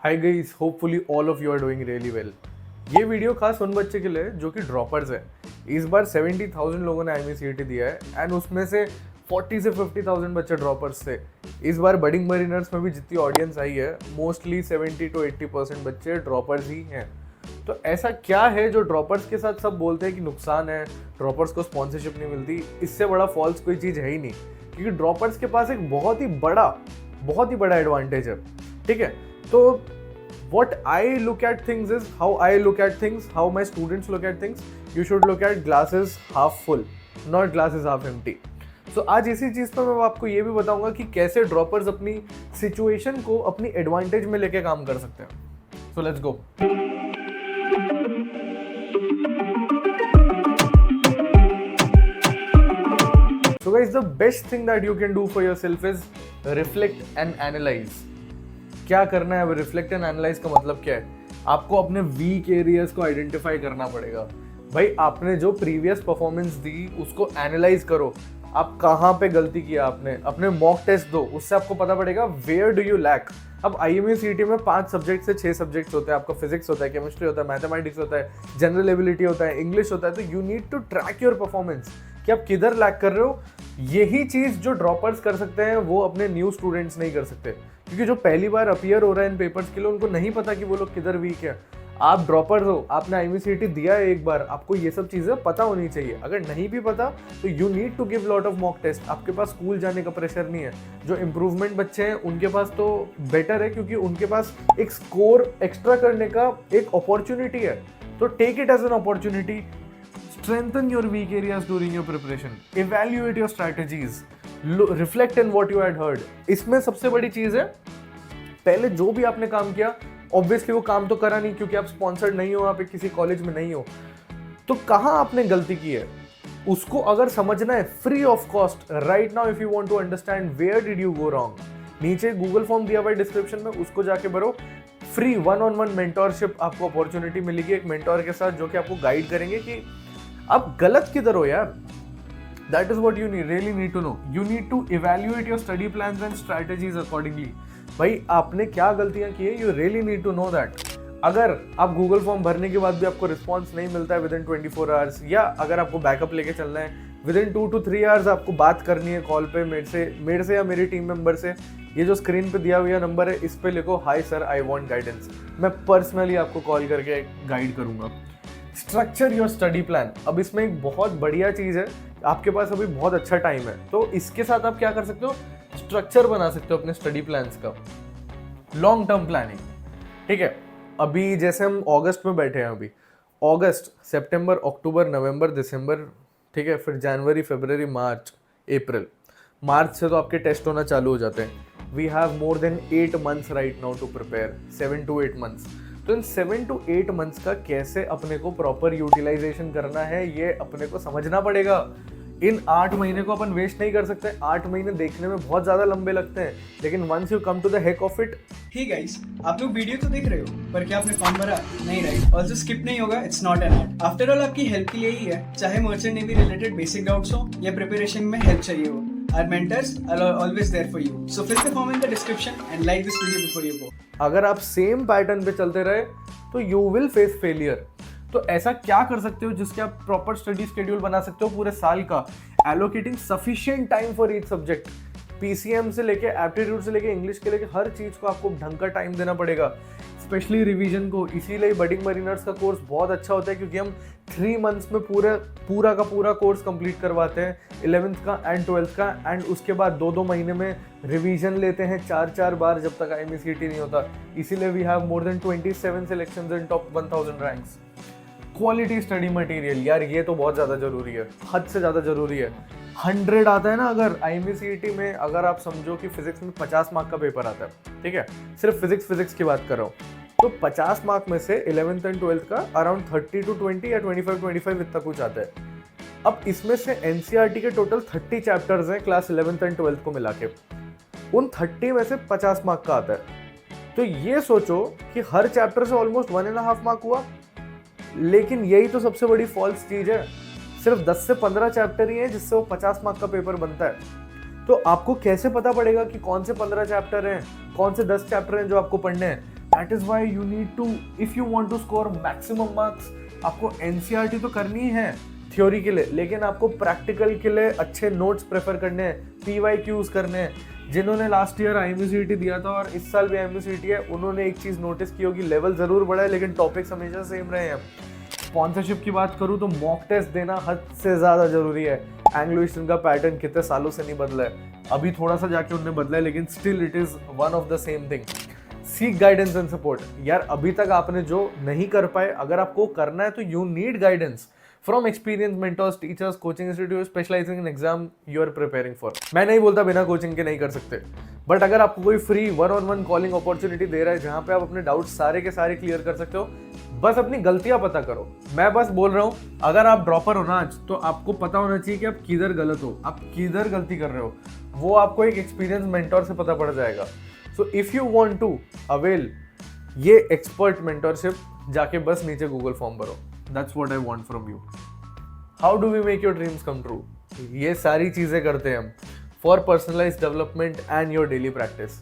Hi guys, hopefully all of you are doing really well. ये video खास उन बच्चे के लिए है जो कि ड्रॉपर्स है। इस बार 70,000 लोगों ने IMCET दिया है एंड उसमें से 40 से 50,000 बच्चे ड्रॉपर्स थे। इस बार बडिंग मरीनर्स में भी जितनी ऑडियंस आई है, मोस्टली 70 to 80% बच्चे ड्रॉपर्स ही हैं। तो ऐसा क्या है जो ड्रॉपर्स के साथ सब बोलते हैं कि नुकसान है, ड्रॉपर्स को स्पॉन्सरशिप नहीं मिलती? इससे बड़ा फॉल्स कोई चीज़ है ही नहीं, क्योंकि ड्रॉपर्स के पास एक बहुत ही बड़ा एडवांटेज है। ठीक है, तो what I look at things is how I look at things, how my students look at things. You should look at glasses half full, not glasses half empty. So आज इसी चीज़ पर मैं आपको ये भी बताऊंगा कि कैसे ड्रॉपर्स अपनी सिचुएशन को अपनी एडवांटेज में लेके काम कर सकते हैं। So let's go. So guys, the best thing that you can do for yourself is reflect and analyze. क्या करना है? अब रिफ्लेक्ट एंड एनालाइज का मतलब क्या है? आपको अपने वीक एरियाज को आइडेंटिफाई करना पड़ेगा। भाई, आपने जो प्रीवियस परफॉर्मेंस दी उसको एनालाइज करो। आप कहाँ पे गलती किया, आपने अपने मॉक टेस्ट दो, उससे आपको पता पड़ेगा वेयर डू यू लैक। अब IMCET में 5 सब्जेक्ट से 6 सब्जेक्ट्स होते हैं। आपका फिजिक्स होता है, केमिस्ट्री होता है, मैथमेटिक्स होता है, जनरल एबिलिटी होता है, इंग्लिश होता है। तो you need to track your performance कि आप किधर लैक कर रहे हो। यही चीज़ जो ड्रॉपर्स कर सकते हैं वो अपने न्यू स्टूडेंट्स नहीं कर सकते, क्योंकि जो पहली बार अपीयर हो रहा है इन पेपर्स के लिए उनको नहीं पता कि वो लोग किधर वीक है। आप ड्रॉपर्स हो, आपने IMCET दिया है एक बार, आपको ये सब चीज़ें पता होनी चाहिए। अगर नहीं भी पता तो you need to give lot of mock test. आपके पास स्कूल जाने का प्रेशर नहीं है। जो इम्प्रूवमेंट बच्चे हैं उनके पास तो बेटर है, क्योंकि उनके पास एक स्कोर एक्स्ट्रा करने का एक अपॉर्चुनिटी है। तो take it as an opportunity. Strengthen your weak areas during your preparation. Evaluate your strategies. Reflect on what you had heard. इसमें सबसे बड़ी चीज़ है, पहले जो भी आपने काम किया, ऑब्वियसली वो काम तो करा नहीं, क्योंकि आप स्पॉन्सर्ड नहीं हो, आप किसी कॉलेज में नहीं हो। तो कहाँ आपने गलती की है उसको अगर समझना है free of cost right now. If you want to understand where did you go wrong, नीचे गूगल फॉर्म दिया हुआ है डिस्क्रिप्शन में, उसको जाके भरो। फ्री 1-on-1 मेंटोरशिप आपको अपॉर्चुनिटी मिलेगी एक मेंटोर के साथ, जो कि आपको गाइड करेंगे कि आप गलत किधर हो यार। That is what you really need to know. You need to evaluate your study plans and strategies accordingly. भाई, आपने क्या गलतियां की है, you really need to know that. अगर आप गूगल फॉर्म भरने के बाद भी आपको रिस्पॉन्स नहीं मिलता है within 24 hours, या अगर आपको बैकअप लेके चलना है within 2 to 3 hours, आपको बात करनी है कॉल पे मेरे से या मेरी टीम मेंबर से, ये जो स्क्रीन पे दिया हुआ नंबर है इस पे लिखो, high sir I want guidance. मैं पर्सनली आपको कॉल करके गाइड करूंगा। Structure your study plan. अब इसमें एक बहुत बढ़िया चीज़ है, आपके पास अभी बहुत अच्छा टाइम है, तो इसके साथ आप क्या कर सकते हो, स्ट्रक्चर बना सकते हो अपने स्टडी प्लान्स का। Long term planning. ठीक है, अभी जैसे हम अगस्त में बैठे हैं, अभी अगस्त, सितंबर, अक्टूबर, नवंबर, दिसंबर, ठीक है, फिर जनवरी, फरवरी, मार्च, अप्रैल। मार्च से तो आपके टेस्ट होना चालू हो जाते हैं। We have more than 8 months right now to prepare, 7 to 8 months। तो इन 7 to 8 months का कैसे अपने को प्रॉपर यूटिलाइजेशन करना है, ये अपने को समझना पड़ेगा। इन 8 महीने को अपन वेस्ट नहीं कर सकते। 8 महीने देखने में बहुत ज़्यादा लंबे लगते हैं, लेकिन once you come to the hang of it. Hey guys, आप लोग वीडियो तो देख रहे हो, पर क्या आपने फॉर्म भरा? नहीं, राइट। ऑल्सो स्किप नहीं होगा, it's not an art. After all आपकी हेल्प के लिए ही है, चाहे merchant navy related basic doubts हो या प्रिपरेशन में हेल्प चाहिए हो। Our mentors are always there for you. So fill the form in the description and like this video before you go. अगर आप सेम पैटर्न पे चलते रहे तो you will face failure. तो ऐसा क्या कर सकते हो जिसके आप प्रॉपर स्टडी स्केड्यूल बना सकते हो पूरे साल का, allocating sufficient time for each subject. PCM से लेके एप्टीट्यूड से लेके इंग्लिश के लेके हर चीज़ को आपको ढंग का टाइम देना पड़ेगा, स्पेशली रिवीजन को। इसीलिए बडिंग मरीनर्स का कोर्स बहुत अच्छा होता है, क्योंकि हम 3 months में पूरा का पूरा कोर्स कंप्लीट करवाते हैं, 11th का एंड 12th का, एंड उसके बाद 2-2 महीने में रिवीजन लेते हैं 4-4 बार, जब तक IMCET नहीं होता। इसीलिए we have more than 27 selections in top 1000 ranks. Quality study material, यार ये तो बहुत ज़्यादा ज़रूरी है, हद से ज़्यादा ज़रूरी है। 100 आता है ना अगर IMCET में, अगर आप समझो कि फिजिक्स में 50 मार्क का पेपर आता है, ठीक है, सिर्फ फिजिक्स की बात कर रहा हूँ, तो 50 मार्क में से 11th एंड 12th का अराउंड 30 to 20 या 25 इतना कुछ आता है। अब इसमें से NCERT के टोटल 30 चैप्टर्स हैं क्लास 11th एंड 12th को मिला के, उन 30 में से 50 मार्क का आता है। तो ये सोचो कि हर चैप्टर से ऑलमोस्ट 1.5 मार्क हुआ। लेकिन यही तो सबसे बड़ी फॉल्स चीज़ है, सिर्फ 10 से 15 चैप्टर ही हैं जिससे वो 50 मार्क का पेपर बनता है। तो आपको कैसे पता पड़ेगा कि कौन से 15 चैप्टर हैं, कौन से 10 चैप्टर हैं जो आपको पढ़ने हैं? That is why you need to, if you want to score maximum marks, आपको एनसीईआरटी तो करनी है थ्योरी के लिए, लेकिन आपको प्रैक्टिकल के लिए अच्छे नोट्स प्रेफर करने हैं, पीवाईक्यूज करने हैं। जिन्होंने लास्ट ईयर आईएमयूसीटी दिया था और इस साल भी आईएमयूसीटी है, उन्होंने एक चीज़ नोटिस की होगी, लेवल ज़रूर बढ़ा है लेकिन टॉपिक्स हमेशा सेम रहे हैं। स्पॉन्सरशिप की बात करूँ तो मॉक टेस्ट देना हद से ज़्यादा ज़रूरी है। एंग्लो ईस्टर्न का पैटर्न कितने सालों से नहीं बदला है, अभी थोड़ा सा जाके उन्होंने बदला है, लेकिन still it is one of the same thing. Seek guidance and support. यार अभी तक आपने जो नहीं कर पाए, अगर आपको करना है तो you need guidance from experience mentors, teachers, coaching institute specialising in exam you are preparing for. मैं नहीं बोलता बिना कोचिंग के नहीं कर सकते, बट अगर आपको कोई फ्री 1-on-1 कॉलिंग अपॉर्चुनिटी दे रहा है जहां पे आप अपने डाउट्स सारे के सारे क्लियर कर सकते हो, बस अपनी गलतियां पता करो। मैं बस बोल रहा हूं, अगर आप ड्रॉपर हो ना आज, तो आपको पता होना चाहिए कि आप किधर गलत हो, आप किधर गलती कर रहे हो, वो आपको एक एक्सपीरियंस मेंटोर से पता पड़ जाएगा। So if you want to avail ये एक्सपर्ट मेंटोरशिप, जाके बस नीचे गूगल फॉर्म भरो। That's what I want from you. How do we make your dreams come true? ये सारी चीजें करते हैं हम for personalised development and your daily practice.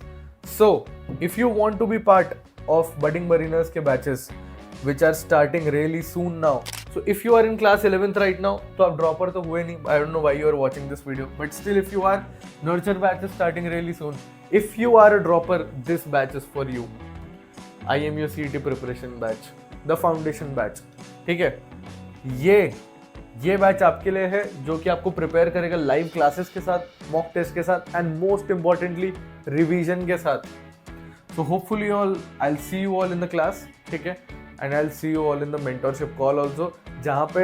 So if you want to be part of Budding Mariners के batches which are starting really soon now. So if you are in class 11th right now, तो आप dropper तो हुए नहीं, I don't know why you are watching this video, but still if you are, nurture batch is starting really soon. If you are a dropper, this batch is for you. IMU CET preparation batch, the foundation batch, ठीक है? ये batch आपके लिए है जो कि आपको prepare करेगा लाइव क्लासेस के साथ, मॉक टेस्ट के साथ एंड मोस्ट इंपॉर्टेंटली रिवीजन के साथ। So hopefully I'll see you all in the class, ठीक है? And I'll see you all in the mentorship call also, जहाँ पे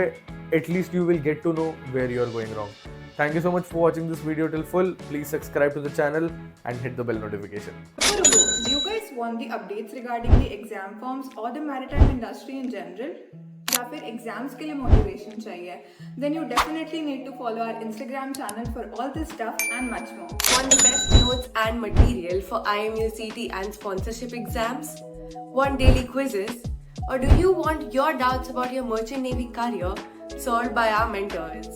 at least you will get to know where you are going wrong. Thank you so much for watching this video till full. Please subscribe to the channel and hit the bell notification. Do you guys want the updates regarding the exam forms or the maritime industry in general? या फिर exams के लिए motivation चाहिए? Then you definitely need to follow our Instagram channel for all this stuff and much more. Want the best notes and material for IMU CET and sponsorship exams? Want daily quizzes? Or do you want your doubts about your merchant navy career solved by our mentors?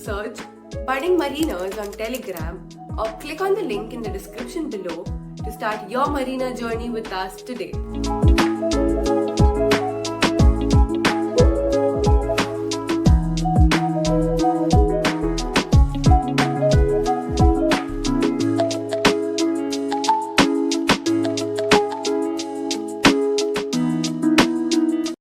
Search Budding Mariners on Telegram or click on the link in the description below to start your mariner journey with us today.